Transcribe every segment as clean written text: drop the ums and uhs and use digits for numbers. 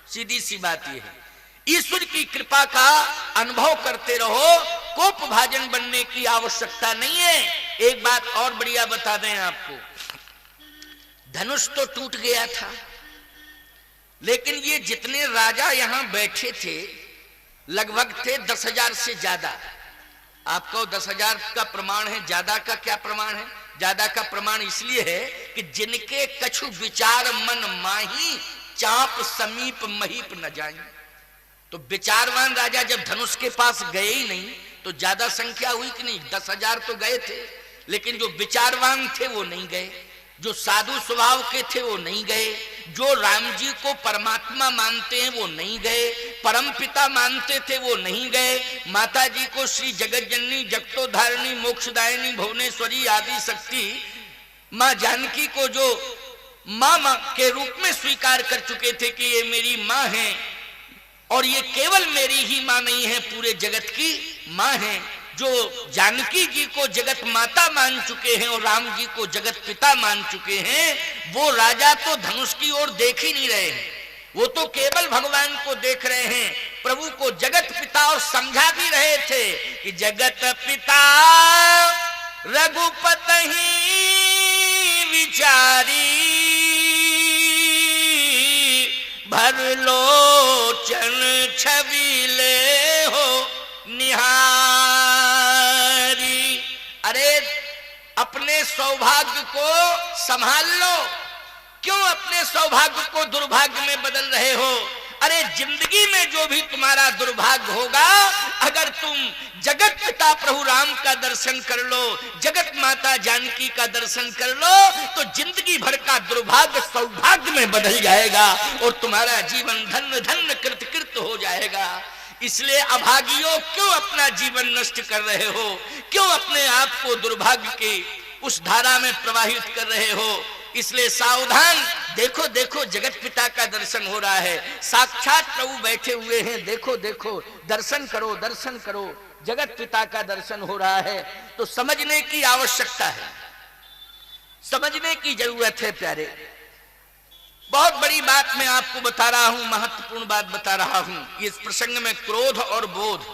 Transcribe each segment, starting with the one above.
सीधी सी बात यह है, ईश्वर की कृपा का अनुभव करते रहो, कोप भाजन बनने की आवश्यकता नहीं है। एक बात और बढ़िया बता दें आपको, धनुष तो टूट गया था, लेकिन ये जितने राजा यहां बैठे थे लगभग थे 10,000 से ज्यादा। आपको 10,000 का प्रमाण है, ज्यादा का क्या प्रमाण है? ज्यादा का प्रमाण इसलिए है कि जिनके कछु विचार मन माही, चाप समीप महीप न जाए। तो विचारवान राजा जब धनुष के पास गए ही नहीं तो ज्यादा संख्या हुई कि नहीं? 10,000 तो गए थे, लेकिन जो विचारवान थे वो नहीं गए, जो साधु स्वभाव के थे वो नहीं गए, जो राम जी को परमात्मा मानते हैं वो नहीं गए, परम पिता मानते थे वो नहीं गए, माता जी को श्री जगत जननी जगतोधारिणी मोक्षदायिनी भुवनेश्वरी आदि शक्ति मां जानकी को जो मां के रूप में स्वीकार कर चुके थे कि ये मेरी मां है, और ये केवल मेरी ही मां नहीं है, पूरे जगत की मां है, जो जानकी जी को जगत माता मान चुके हैं और राम जी को जगत पिता मान चुके हैं, वो राजा तो धनुष की ओर देख ही नहीं रहे हैं, वो तो केवल भगवान को देख रहे हैं, प्रभु को जगत पिता, और समझा भी रहे थे कि जगत पिता रघुपति विचारी, भर लोचन छबीले हो निहारी। अरे अपने सौभाग्य को संभाल लो, क्यों अपने सौभाग्य को दुर्भाग्य में बदल रहे हो? अरे जिंदगी में जो भी तुम्हारा दुर्भाग्य होगा, अगर तुम जगत पिता प्रभु राम का दर्शन कर लो, जगत माता जानकी का दर्शन कर लो, तो जिंदगी भर का दुर्भाग्य सौभाग्य में बदल जाएगा और तुम्हारा जीवन धन्य धन्य कृत कृत हो जाएगा। इसलिए अभागियों, क्यों अपना जीवन नष्ट कर रहे हो? क्यों अपने आप को दुर्भाग्य की उस धारा में प्रवाहित कर रहे हो? इसलिए सावधान, देखो देखो जगत पिता का दर्शन हो रहा है, साक्षात प्रभु बैठे हुए हैं, देखो देखो, दर्शन करो दर्शन करो, जगत पिता का दर्शन हो रहा है। तो समझने की आवश्यकता है, समझने की जरूरत है प्यारे। बहुत बड़ी बात मैं आपको बता रहा हूं, महत्वपूर्ण बात बता रहा हूं। इस प्रसंग में क्रोध और बोध,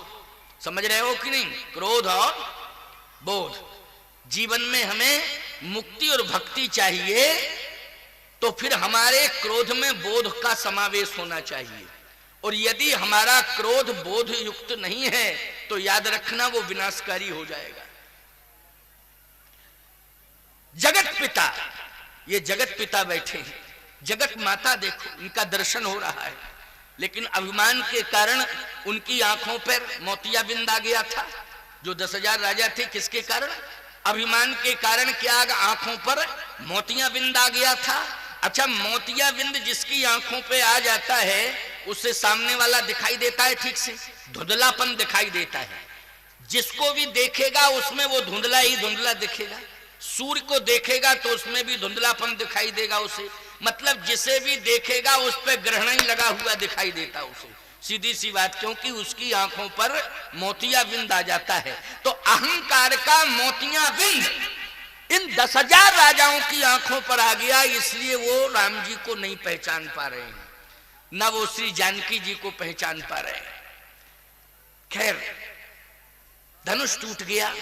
समझ रहे हो कि नहीं? क्रोध और बोध, जीवन में हमें मुक्ति और भक्ति चाहिए, तो फिर हमारे क्रोध में बोध का समावेश होना चाहिए, और यदि हमारा क्रोध बोध युक्त नहीं है तो याद रखना वो विनाशकारी हो जाएगा। जगत पिता, ये जगत पिता बैठे हैं, जगत माता देखो इनका दर्शन हो रहा है, लेकिन अभिमान के कारण उनकी आंखों पर मोतियाबिंद आ गया था। जो 10,000 राजा थे, किसके कारण? अभिमान के कारण क्या आंखों पर मोतियाबिंद आ गया था। अच्छा, मोतियाबिंद जिसकी आंखों पे आ जाता है उससे सामने वाला दिखाई देता है ठीक से, धुंधलापन दिखाई देता है। जिसको भी देखेगा उसमें वो धुंधला ही धुंधला दिखेगा, सूर्य को देखेगा तो उसमें भी धुंधलापन दिखाई देगा उसे, मतलब जिसे भी देखेगा उस पर ग्रहण ही लगा हुआ दिखाई देता उसे, सीधी सी बात, क्योंकि उसकी आंखों पर मोतियाबिंद आ जाता है। तो अहंकार का मोतियाबिंद इन 10,000 राजाओं की आंखों पर आ गया, इसलिए वो राम जी को नहीं पहचान पा रहे हैं, ना वो श्री जानकी जी को पहचान पा रहे हैं। खैर, धनुष टूट गया,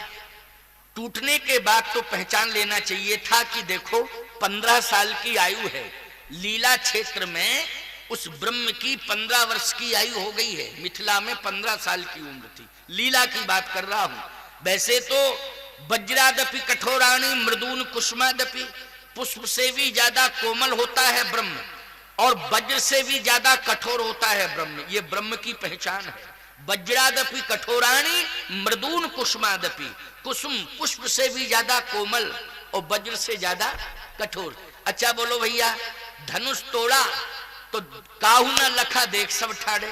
टूटने के बाद तो पहचान लेना चाहिए था कि देखो 15 साल की आयु है, लीला क्षेत्र में उस ब्रह्म की 15 वर्ष की आयु हो गई है, मिथिला में 15 साल की उम्र थी, लीला की बात कर रहा हूं। वैसे तो वज्रादपि कठोराणी मृदून कुसुमादपि, पुष्प से भी ज्यादा कोमल होता है ब्रह्म, और वज्र से भी ज्यादा कठोर होता है ब्रह्म, ये ब्रह्म की पहचान है। वज्रादपि कठोराणी मृदून कुसुमादपि, कुसुम पुष्प से भी ज्यादा कोमल और वज्र से ज्यादा कठोर। अच्छा बोलो भैया, धनुष तोड़ा तो काहू न लखा देख सब ठाड़े,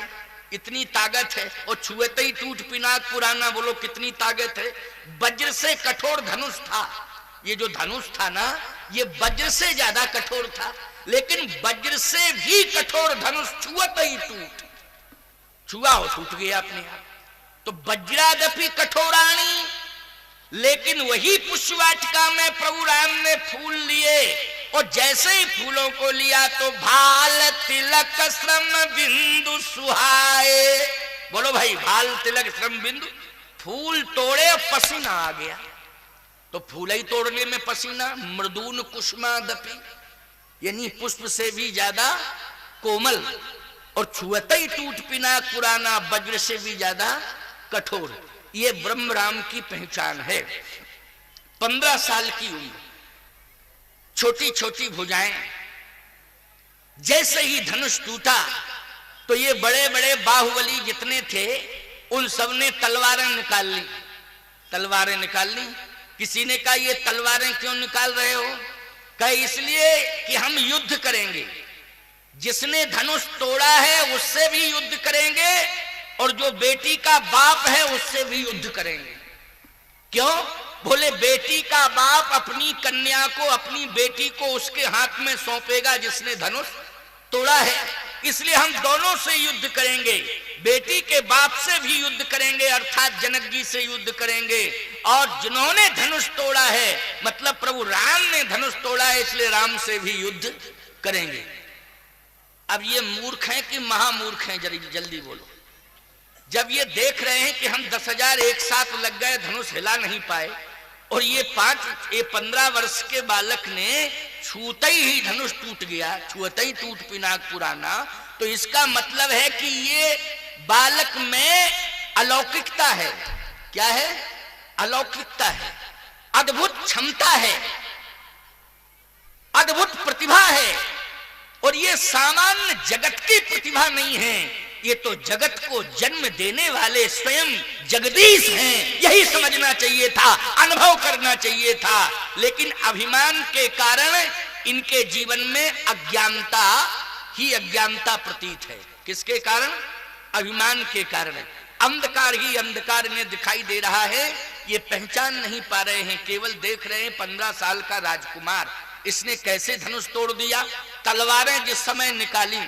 इतनी ताकत है, और छुएते ही टूट पिनाक पुराना, बोलो कितनी ताकत है। वज्र से कठोर धनुष था, ये जो धनुष था ना ये वज्र से ज्यादा कठोर था, लेकिन वज्र से भी कठोर धनुष छुएते ही छुआ हो टूट गया अपने आप। तो वज्रादपि कठोराणी, लेकिन वही पुष्पवाटिका में प्रभु राम ने फूल लिए और जैसे ही फूलों को लिया तो भाल तिलक श्रम बिंदु सुहाए। बोलो भाई, भाल तिलक श्रम बिंदु, फूल तोड़े और पसीना आ गया। तो फूल ही तोड़ने में पसीना, मृदून कुसुमादपि, यानी पुष्प से भी ज्यादा कोमल, और छुअते ही टूट पिना पुराना, वज्र से भी ज्यादा कठोर। ये ब्रह्म राम की पहचान है। 15 साल की उम्र, छोटी छोटी भुजाएं। जैसे ही धनुष टूटा तो ये बड़े बड़े बाहुबली जितने थे उन सब ने तलवारें निकाल ली। तलवारें निकाल ली। किसी ने कहा ये तलवारें क्यों निकाल रहे हो? कहा इसलिए कि हम युद्ध करेंगे। जिसने धनुष तोड़ा है उससे भी युद्ध करेंगे, और जो बेटी का बाप है उससे भी युद्ध करेंगे। क्यों? बोले बेटी का बाप अपनी कन्या को, अपनी बेटी को उसके हाथ में सौंपेगा जिसने धनुष तोड़ा है, इसलिए हम दोनों से युद्ध करेंगे। बेटी के बाप से भी युद्ध करेंगे, अर्थात जनक जी से युद्ध करेंगे, और जिन्होंने धनुष तोड़ा है मतलब प्रभु राम ने धनुष तोड़ा है, इसलिए राम से भी युद्ध करेंगे। अब ये मूर्ख हैं कि महामूर्ख हैं? जल्दी बोलो। जब ये देख रहे हैं कि हम 10,000 एक साथ लग गए, धनुष हिला नहीं पाए, और ये 15 वर्ष के बालक ने छूते ही धनुष टूट गया, छूते ही टूट पिनाक पुराना, तो इसका मतलब है कि ये बालक में अलौकिकता है। क्या है? अलौकिकता है, अद्भुत क्षमता है, अद्भुत प्रतिभा है, और ये सामान्य जगत की प्रतिभा नहीं है, ये तो जगत को जन्म देने वाले स्वयं जगदीश हैं। यही समझना चाहिए था, अनुभव करना चाहिए था, लेकिन अभिमान के कारण इनके जीवन में अज्ञानता ही अज्ञानता प्रतीत है। किसके कारण? अभिमान के कारण। अंधकार ही अंधकार इन्हें दिखाई दे रहा है, ये पहचान नहीं पा रहे हैं, केवल देख रहे हैं 15 साल का राजकुमार, इसने कैसे धनुष तोड़ दिया। तलवारें जिस समय निकाली,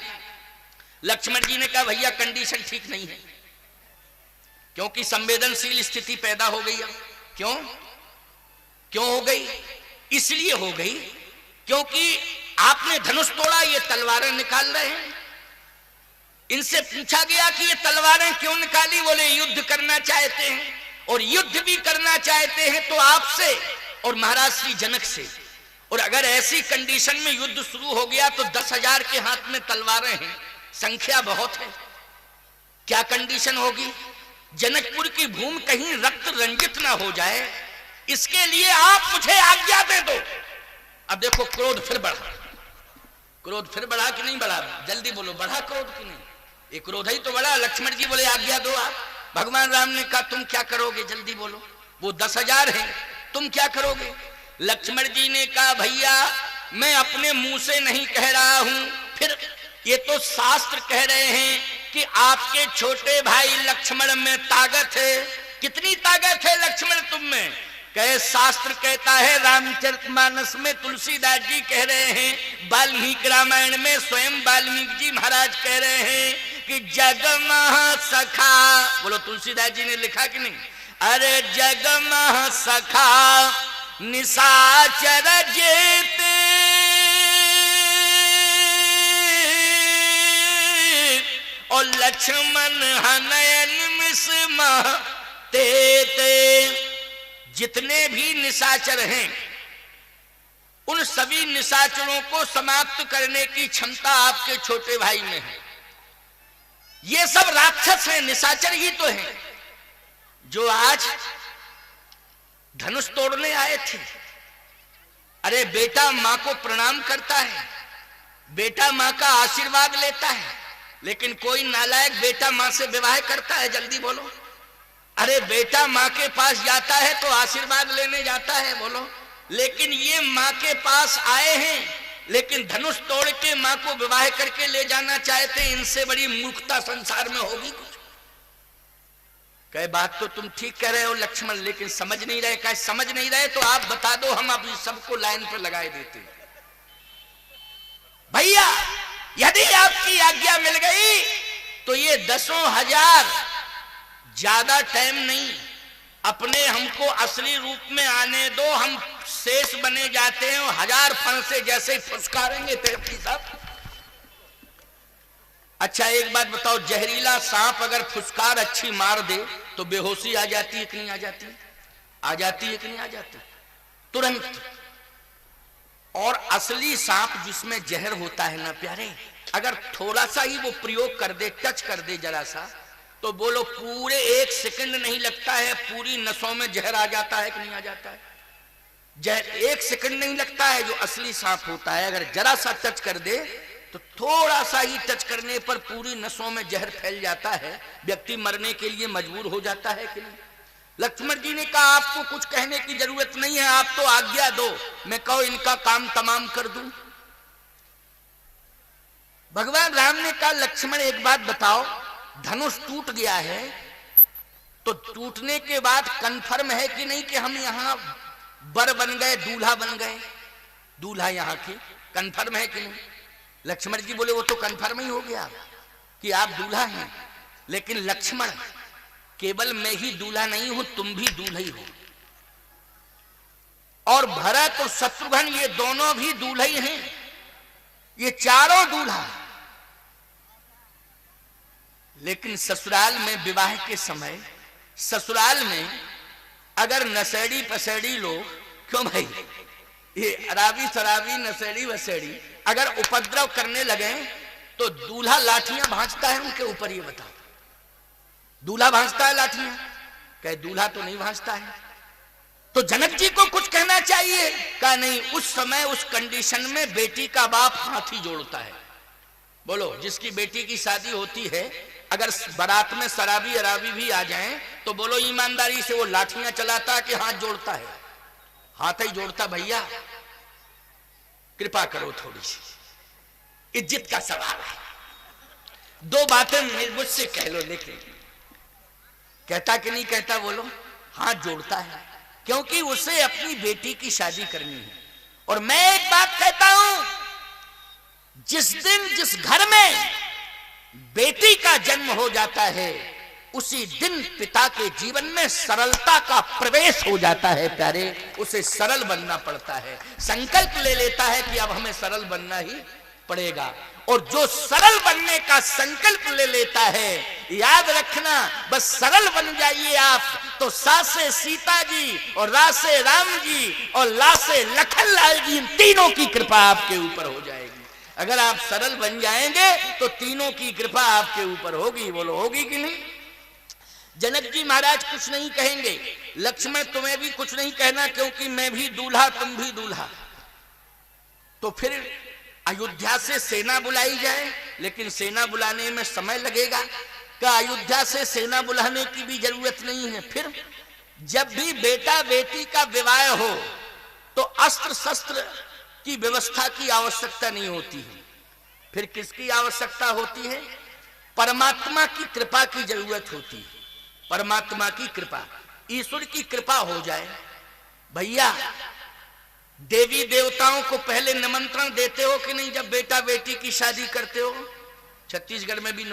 लक्ष्मण जी ने कहा भैया कंडीशन ठीक नहीं है, क्योंकि संवेदनशील स्थिति पैदा हो गई। क्यों हो गई? इसलिए हो गई क्योंकि आपने धनुष तोड़ा, ये तलवारें निकाल रहे हैं। इनसे पूछा गया कि ये तलवारें क्यों निकाली? बोले युद्ध करना चाहते हैं, और युद्ध भी करना चाहते हैं तो आपसे और महाराज श्री जनक से। और अगर ऐसी कंडीशन में युद्ध शुरू हो गया तो 10,000 के हाथ में तलवारें हैं, संख्या बहुत है, क्या कंडीशन होगी? जनकपुर की भूमि कहीं रक्त रंजित ना हो जाए, इसके लिए आप मुझे आज्ञा दे दो। अब देखो क्रोध फिर बढ़ा। क्रोध फिर बढ़ा कि नहीं बढ़ा? जल्दी बोलो, बढ़ा क्रोध कि नहीं? ये क्रोध ही तो बढ़ा। लक्ष्मण जी बोले आज्ञा दो आप। भगवान राम ने कहा तुम क्या करोगे? जल्दी बोलो। वो 10,000 हैं, तुम क्या करोगे? लक्ष्मण जी ने कहा भैया मैं अपने मुंह से नहीं कह रहा हूं, फिर ये तो शास्त्र कह रहे हैं कि आपके छोटे भाई लक्ष्मण में ताकत है। कितनी ताकत है लक्ष्मण तुम में? कहे शास्त्र कहता है, रामचरितमानस में तुलसीदास जी कह रहे हैं, वाल्मीकि रामायण में स्वयं वाल्मीकि जी महाराज कह रहे हैं कि जगमह सखा। बोलो तुलसीदास जी ने लिखा कि नहीं? अरे जगमह सखा निशाचर जेते, और लक्ष्मण हनयन मिसमह तेते। जितने भी निशाचर हैं उन सभी निशाचरों को समाप्त करने की क्षमता आपके छोटे भाई में है। ये सब राक्षस हैं, निशाचर ही तो हैं जो आज धनुष तोड़ने आए थे। अरे बेटा मां को प्रणाम करता है, बेटा मां का आशीर्वाद लेता है, लेकिन कोई नालायक बेटा मां से विवाह करता है? जल्दी बोलो। अरे बेटा मां के पास जाता है तो आशीर्वाद लेने जाता है, बोलो। लेकिन ये मां के पास आए हैं, लेकिन धनुष तोड़ के मां को विवाह करके ले जाना चाहते हैं। इनसे बड़ी मूर्खता संसार में होगी कुछ? कहे बात तो तुम ठीक कह रहे हो लक्ष्मण, लेकिन समझ नहीं रहे। कहे समझ नहीं रहे तो आप बता दो, हम अभी सबको लाइन पर लगाए देते। भैया यदि आपकी आज्ञा मिल गई तो ये 10,000 ज्यादा टाइम नहीं, अपने हमको असली रूप में आने दो, हम शेष बने जाते हैं और हजार फंसे जैसे ही फुसकारेंगे तेरे साहब। अच्छा एक बात बताओ, जहरीला सांप अगर फुसकार अच्छी मार दे तो बेहोशी आ जाती है कि नहीं आ जाती? आ जाती है कि नहीं आ जाती? तुरंत। और असली सांप जिसमें जहर होता है ना प्यारे, अगर थोड़ा सा ही वो प्रयोग कर दे, टच कर दे जरा सा, तो बोलो पूरे 1 सेकंड नहीं लगता है, पूरी नसों में जहर आ जाता है कि नहीं आ जाता है? जहर 1 सेकंड नहीं लगता है। जो असली सांप होता है अगर जरा सा टच कर दे तो थोड़ा सा ही टच करने पर पूरी नसों में जहर फैल जाता है, व्यक्ति मरने के लिए मजबूर हो जाता है कि नहीं? लक्ष्मण जी ने कहा आपको कुछ कहने की जरूरत नहीं है, आप तो आज्ञा दो, मैं कहो इनका काम तमाम कर दूं। भगवान राम ने कहा लक्ष्मण एक बात बताओ, धनुष टूट गया है तो टूटने के बाद कंफर्म है कि नहीं कि हम यहां वर बन गए, दूल्हा बन गए, दूल्हा यहां के कंफर्म है कि नहीं? लक्ष्मण जी बोले वो तो कंफर्म ही हो गया कि आप दूल्हा हैं, लेकिन लक्ष्मण केवल मैं ही दूल्हा नहीं हूं, तुम भी दूल्हा ही हो, और भरत और शत्रुघ्न ये दोनों भी दूल्हे ही हैं, ये चारों दूल्हा। लेकिन ससुराल में विवाह के समय ससुराल में अगर नशेड़ी पसेड़ी लोग, क्यों भाई, ये अराबी शराबी नशेड़ी वसेड़ी अगर उपद्रव करने लगे तो दूल्हा लाठियां भांजता है उनके ऊपर? ये बताओ, दूल्हा भांजता है लाठियां? कहे दूल्हा तो नहीं भांजता है। तो जनक जी को कुछ कहना चाहिए, कहा नहीं, उस समय उस कंडीशन में बेटी का बाप हाथ ही जोड़ता है। बोलो जिसकी बेटी की शादी होती है अगर बारात में शराबी अराबी भी आ जाएं तो बोलो ईमानदारी से वो लाठियां चलाता है कि हाथ जोड़ता है? हाथ ही जोड़ता। भैया कृपा करो, थोड़ी सी इज्जत का सवाल है, 2 बातें मुझसे कह लो। लेकिन कहता कि नहीं कहता? बोलो हाथ जोड़ता है, क्योंकि उसे अपनी बेटी की शादी करनी है। और मैं एक बात कहता हूं, जिस दिन जिस घर में बेटी का जन्म हो जाता है उसी दिन पिता के जीवन में सरलता का प्रवेश हो जाता है प्यारे। उसे सरल बनना पड़ता है, संकल्प ले लेता है कि अब हमें सरल बनना ही पड़ेगा। और जो सरल बनने का संकल्प ले लेता है, याद रखना, बस सरल बन जाइए आप तो सासे सीता जी और रासे राम जी और लासे लखन लाल जी, इन तीनों की कृपा आपके ऊपर हो जाएगी। अगर आप सरल बन जाएंगे तो तीनों की कृपा आपके ऊपर होगी। बोलो होगी कि नहीं? जनक जी महाराज कुछ नहीं कहेंगे, लक्ष्मण तुम्हें भी कुछ नहीं कहना, क्योंकि मैं भी दूल्हा तुम भी दूल्हा। तो फिर अयोध्या से सेना बुलाई जाए, लेकिन सेना बुलाने में समय लगेगा। क्या अयोध्या से सेना बुलाने की भी जरूरत नहीं है? फिर जब भी बेटा बेटी का विवाह हो तो अस्त्र शस्त्र की व्यवस्था की आवश्यकता नहीं होती है। फिर किसकी आवश्यकता होती है? परमात्मा की कृपा की जरूरत होती है। परमात्मा की कृपा, ईश्वर की कृपा हो जाए। भैया देवी देवताओं को पहले निमंत्रण देते हो कि नहीं जब बेटा बेटी की शादी करते हो? छत्तीसगढ़ में भी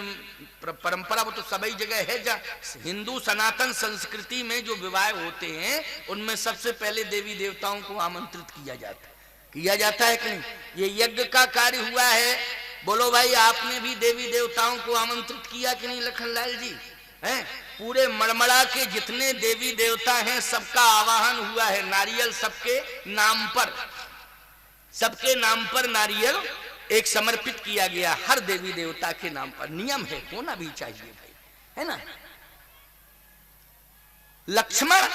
परंपरा वो तो सभी जगह है, जहाँ हिंदू सनातन संस्कृति में जो विवाह होते हैं उनमें सबसे पहले देवी देवताओं को आमंत्रित किया जाता है कि नहीं? ये यज्ञ का कार्य हुआ है, बोलो भाई आपने भी देवी देवताओं को आमंत्रित किया कि नहीं लखनलाल जी? हैं? पूरे मड़मड़ा के जितने देवी देवता हैं सबका आवाहन हुआ है, नारियल सबके नाम पर नारियल एक समर्पित किया गया, हर देवी देवता के नाम पर। नियम है, होना भी चाहिए भाई, है ना? लक्ष्मण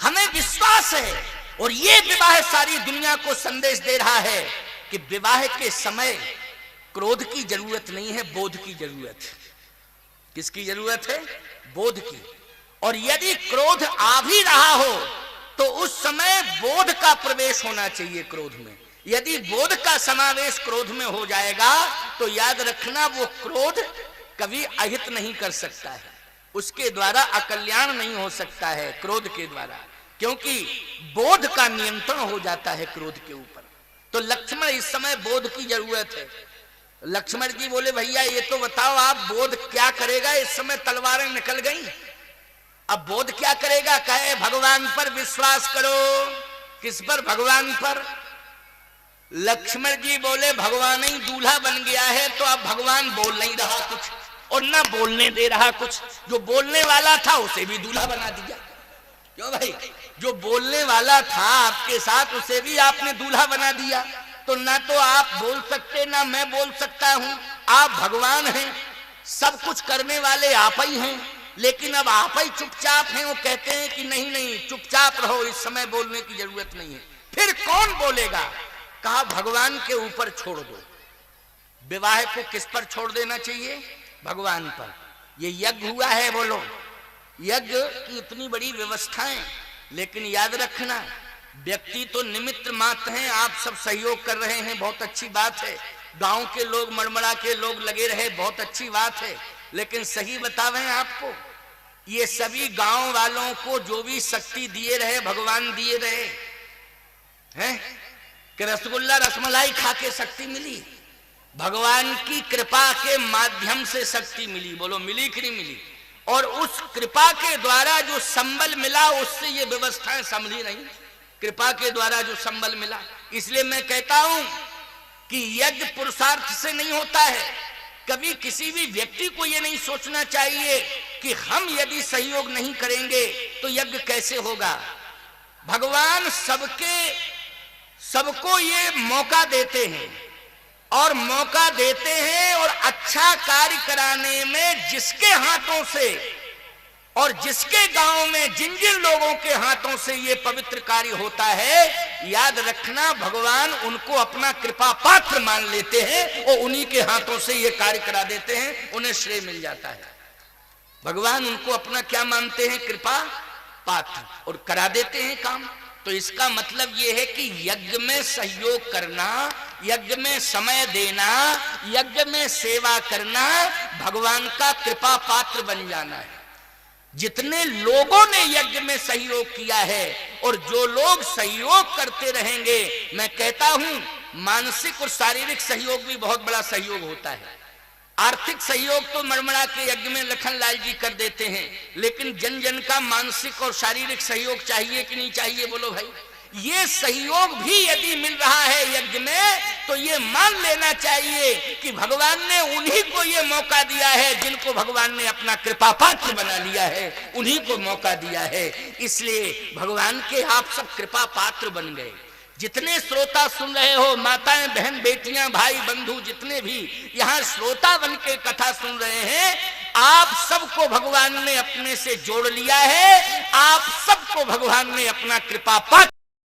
हमें विश्वास है और ये विवाह सारी दुनिया को संदेश दे रहा है कि विवाह के समय क्रोध की जरूरत नहीं है, बोध की जरूरत है। किसकी जरूरत है? बोध की। और यदि क्रोध आ भी रहा हो तो उस समय बोध का प्रवेश होना चाहिए क्रोध में। यदि बोध का समावेश क्रोध में हो जाएगा तो याद रखना वो क्रोध कभी अहित नहीं कर सकता है, उसके द्वारा अकल्याण नहीं हो सकता है क्रोध के द्वारा, क्योंकि बोध का नियंत्रण हो जाता है क्रोध के ऊपर। तो लक्ष्मण इस समय बोध की जरूरत है। लक्ष्मण जी बोले भैया ये तो बताओ आप बोध क्या करेगा? इस समय तलवारें निकल गई, अब बोध क्या करेगा? कहे भगवान पर विश्वास करो, किस पर? भगवान पर। लक्ष्मण जी बोले भगवान ही दूल्हा बन गया है तो अब भगवान बोल नहीं रहा कुछ और ना बोलने दे रहा कुछ। जो बोलने वाला था उसे भी दूल्हा बना दिया। क्यों भाई? जो बोलने वाला था आपके साथ उसे भी आपने दूल्हा बना दिया। तो ना तो आप बोल सकते ना मैं बोल सकता हूं। आप भगवान हैं, सब कुछ करने वाले आप ही हैं, लेकिन अब आप ही चुपचाप हैं। वो कहते हैं कि नहीं नहीं चुपचाप रहो, इस समय बोलने की जरूरत नहीं है। फिर कौन बोलेगा? कहा भगवान के ऊपर छोड़ दो। विवाह को किस पर छोड़ देना चाहिए? भगवान पर। ये यज्ञ हुआ है, बोलो। यज्ञ की इतनी बड़ी व्यवस्थाएं, लेकिन याद रखना व्यक्ति तो निमित्त मात्र हैं। आप सब सहयोग कर रहे हैं, बहुत अच्छी बात है। गांव के लोग, मड़मड़ा के लोग लगे रहे, बहुत अच्छी बात है। लेकिन सही बतावें आपको, ये सभी गांव वालों को जो भी शक्ति दिए रहे भगवान दिए रहे हैं कि रसगुल्ला रसमलाई खा के शक्ति मिली? भगवान की कृपा के माध्यम से शक्ति मिली। बोलो मिली कि नहीं मिली? और उस कृपा के द्वारा जो संबल मिला उससे ये व्यवस्थाएं संभली नहीं। कृपा के द्वारा जो संबल मिला। इसलिए मैं कहता हूं कि यज्ञ पुरुषार्थ से नहीं होता है। कभी किसी भी व्यक्ति को ये नहीं सोचना चाहिए कि हम यदि सहयोग नहीं करेंगे तो यज्ञ कैसे होगा। भगवान सबको ये मौका देते हैं और मौका देते हैं, और अच्छा कार्य कराने में जिसके हाथों से और जिसके गांव में जिन जिन लोगों के हाथों से ये पवित्र कार्य होता है, याद रखना भगवान उनको अपना कृपा पात्र मान लेते हैं और उन्हीं के हाथों से ये कार्य करा देते हैं, उन्हें श्रेय मिल जाता है। भगवान उनको अपना क्या मानते हैं? कृपा पात्र, और करा देते हैं काम। तो इसका मतलब यह है कि यज्ञ में सहयोग करना, यज्ञ में समय देना, यज्ञ में सेवा करना, भगवान का कृपा पात्र बन जाना है। जितने लोगों ने यज्ञ में सहयोग किया है और जो लोग सहयोग करते रहेंगे, मैं कहता हूं मानसिक और शारीरिक सहयोग भी बहुत बड़ा सहयोग होता है। आर्थिक सहयोग तो मड़मड़ा के यज्ञ में लखनलाल जी कर देते हैं, लेकिन जन जन का मानसिक और शारीरिक सहयोग चाहिए कि नहीं चाहिए? बोलो भाई। ये सहयोग भी यदि मिल रहा है यज्ञ में, तो ये मान लेना चाहिए कि भगवान ने उन्हीं को ये मौका दिया है जिनको भगवान ने अपना कृपा पात्र बना लिया है, उन्हीं को मौका दिया है। इसलिए भगवान के आप सब कृपा पात्र बन गए। जितने श्रोता सुन रहे हो, माताएं, बहन, बेटियां, भाई, बंधु, जितने भी यहाँ श्रोता बन के कथा सुन रहे हैं, आप सबको भगवान ने अपने से जोड़ लिया है। आप सबको भगवान ने अपना कृपा पात्र